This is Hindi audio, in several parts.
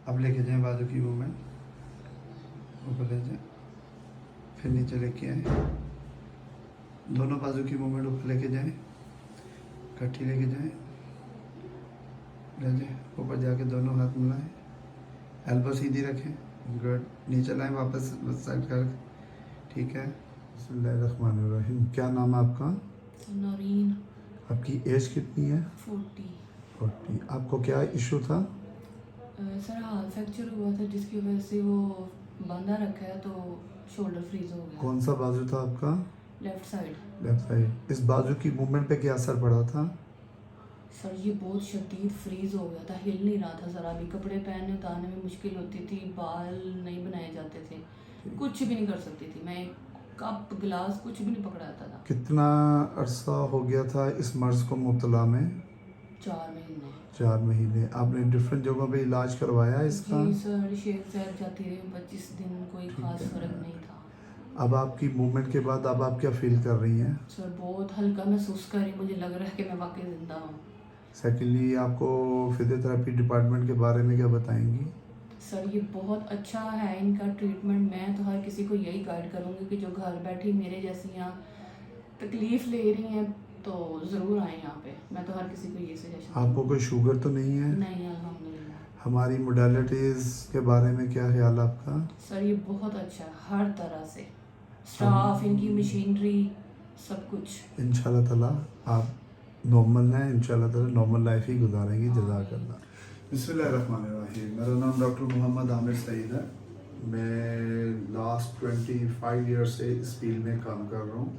अब लेके जाएं बाजू की मूवमेंट, ऊपर ले जाएं, फिर नीचे लेके आए, दोनों बाजू की मूवमेंट ऊपर लेके जाएं, इकट्ठी लेके जाएं, ले जाएं, ऊपर जाके दोनों हाथ मिलाएं, एल्बो सीधी रखें, गुड, नीचे लाएं वापस साइड कर, ठीक है। बिस्मिल्लाहिर्रहमानिर्रहीम। क्या नाम है आपका? नौरीन। आपकी एज कितनी है? 40। आपको क्या इशू था? सर हाथ फ्रैक्चर हुआ था जिसकी वजह से वो बांधा रखा है तो शोल्डर फ्रीज हो गया। कौन सा बाजू था आपका? Left side. Left side. इस बाजू की मूवमेंट पे क्या असर पड़ा था? सर ये बहुत शदीद फ्रीज हो गया था, हिल नहीं रहा था। सर अभी कपड़े पहनने उतारने में मुश्किल होती थी, बाल नहीं बनाए जाते थे, कुछ भी नहीं कर सकती थी मैं, कप गिलास कुछ भी नहीं पकड़ाता था। कितना अरसा हो गया था इस मर्ज को मुब्तला में? 4 महीने। 4 महीने। आपने डिफरेंट जगहों पे इलाज करवाया इसका? जी सर, शेख साहब जाती रही 25 दिन, कोई खास फर्क नहीं था। अब आपकी मूवमेंट के बाद अब आप क्या फील कर रही हैं? सर बहुत हल्का महसूस कर रही, मुझे लग रहा है कि मैं वाकई जिंदा हूँ। सेकेंडली, आपको फिजियोथेरेपी डिपार्टमेंट के बारे में क्या बताएंगी? सर ये बहुत अच्छा है इनका ट्रीटमेंट। मैं तो हर किसी को यही गाइड करूँगी कि जो घर बैठी मेरे जैसी यहाँ तकलीफ़ ले रही हैं तो ज़रूर आए यहाँ पे। मैं तो हर किसी को ये सजेशन। आपको कोई शुगर तो नहीं है? नहीं, अल्हम्दुलिल्लाह। हमारी मोडालिटीज़ के बारे में क्या ख्याल आपका? सर ये बहुत अच्छा है हर तरह से, स्टाफ, इनकी मशीनरी, सब कुछ। इंशाल्लाह ताला आप नॉर्मल हैं, इंशाल्लाह ताला नॉर्मल लाइफ ही गुजारेंगी। जज़ाकल्लाह। बिस्मिल्लाहिर्रहमानिर्रहीम। मेरा नाम डॉक्टर मोहम्मद आमिर सईद है। मैं लास्ट 25 ईयर से इस फील्ड में काम कर रहा हूँ।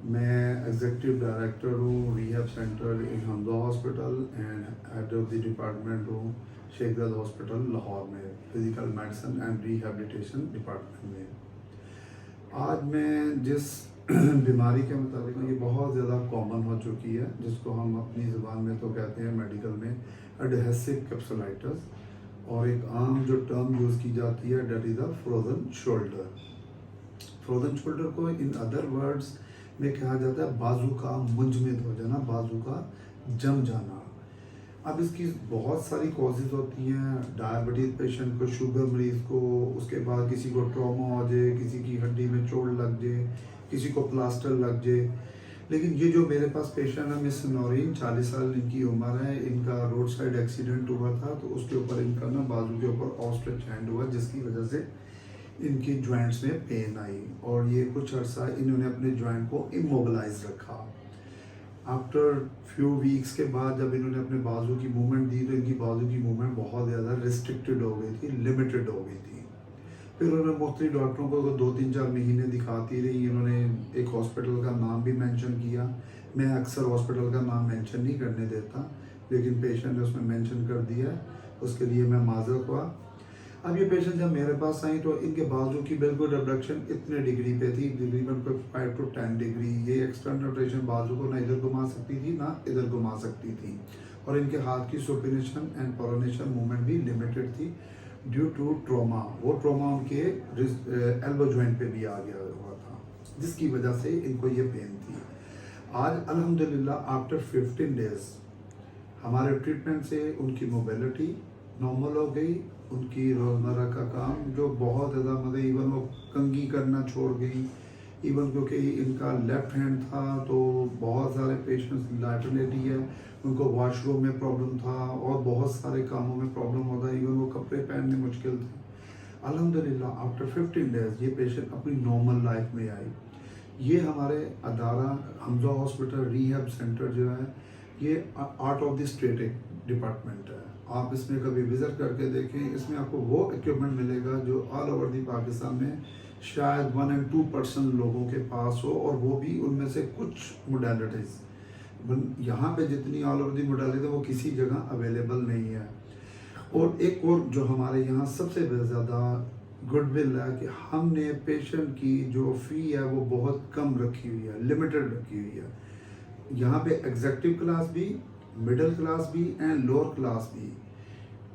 मैं एग्जीक्यूटिव डायरेक्टर हूँ rehab centre in Hamza hospital and head of the department हूँ शेख ज़ायद हॉस्पिटल लाहौर में, physical medicine and rehabilitation department में। आज मैं जिस बीमारी के मुताबिक ये बहुत ज़्यादा कॉमन हो चुकी है, जिसको हम अपनी ज़ुबान में तो कहते हैं मेडिकल में एडहेसिव कैप्सुलाइटिस, और एक आम जो टर्म यूज़ की जाती है that is the frozen shoulder. Frozen shoulder को इन अदर वर्ड्स में कहा जाता है बाजू का मुंजमद हो जाना, बाजू का जम जाना। अब इसकी बहुत सारी कॉजेज़ होती हैं। डायबिटीज़ पेशेंट को, शुगर मरीज़ को, उसके बाद किसी को ट्रॉमा हो जाए, किसी की हड्डी में चोट लग जाए, किसी को प्लास्टर लग जाए। लेकिन ये जो मेरे पास पेशेंट है मिस नौरीन, 40 साल इनकी उम्र है, इनका रोड साइड एक्सीडेंट हुआ था तो उसके ऊपर इनका ना बाजू के ऊपर ऑस्ट्रिच हैंड हुआ, जिसकी वजह से इनकी जॉइंट्स में पेन आई और ये कुछ अर्सा इन्होंने अपने जॉइंट को इमोबिलाइज रखा। आफ्टर फ्यू वीक्स के बाद जब इन्होंने अपने बाजू की मूवमेंट दी तो इनकी बाजू की मूवमेंट बहुत ज़्यादा रिस्ट्रिक्टेड हो गई थी, लिमिटेड हो गई थी। फिर उन्होंने मुख्तलिफ डॉक्टरों को 2-3-4 महीने दिखाती रही। इन्होंने एक हॉस्पिटल का नाम भी मेंशन किया। मैं अक्सर हॉस्पिटल का नाम मेंशन नहीं करने देता, लेकिन पेशेंट ने उसमें मेंशन कर दिया, उसके लिए मैं माज़र हुआ। अब ये पेशेंट जब मेरे पास आई तो इनके बाजू की बिल्कुल एब्डक्शन इतने डिग्री पे थी, तकरीबन 5 to 10 डिग्री। ये एक्सटर्नल रोटेशन बाजू को ना इधर घुमा सकती थी ना इधर घुमा सकती थी, और इनके हाथ की सुपिनेशन एंड प्रोनेशन मूवमेंट भी लिमिटेड थी ड्यू टू ट्रॉमा। वो ट्रॉमा उनके एल्बो जॉइंट पे भी आ गया हुआ था, जिसकी वजह से इनको ये पेन थी। आज अल्हम्दुलिल्लाह आफ्टर 15 डेज हमारे ट्रीटमेंट से उनकी मोबिलिटी नॉर्मल हो गई। उनकी रोज़मर्रा का काम जो बहुत ज़्यादा मतलब इवन वो कंघी करना छोड़ गई, इवन क्योंकि इनका लेफ़्ट हैंड था तो बहुत सारे पेशेंट्स लाइबिलिटी है, उनको वॉशरूम में प्रॉब्लम था और बहुत सारे कामों में प्रॉब्लम होता, इवन वो कपड़े पहनने मुश्किल थे। अल्हम्दुलिल्लाह आफ्टर 15 डेज़ ये पेशेंट अपनी नॉर्मल लाइफ में आई। ये हमारे अदारा हमजा हॉस्पिटल रिहैब सेंटर जो है ये art of the static department है। आप इसमें कभी विज़िट करके देखें, इसमें आपको वो इक्विपमेंट मिलेगा जो ऑल ओवर दी पाकिस्तान में शायद 1 and 2% लोगों के पास हो, और वो भी उनमें से कुछ मोडालिटीज़ यहाँ पे जितनी ऑल ओवर दी मोडालिटी वो किसी जगह अवेलेबल नहीं है। और एक और जो हमारे यहाँ सबसे ज़्यादा गुडविल है कि हमने पेशेंट की जो फ़ी है वो बहुत कम रखी हुई है, लिमिटेड रखी हुई है। यहाँ पे एग्जीक्यूटिव क्लास भी, मिडिल क्लास भी एंड लोअर क्लास भी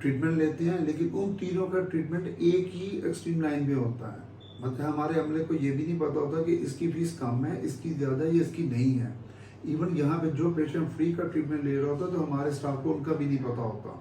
ट्रीटमेंट लेते हैं, लेकिन उन तीनों का ट्रीटमेंट एक ही एक्सट्रीम लाइन में होता है। मतलब हमारे अमले को ये भी नहीं पता होता कि इसकी फीस कम है, इसकी ज़्यादा है या इसकी नहीं है। इवन यहाँ पे जो पेशेंट फ्री का ट्रीटमेंट ले रहा होता तो हमारे स्टाफ को उनका भी नहीं पता होता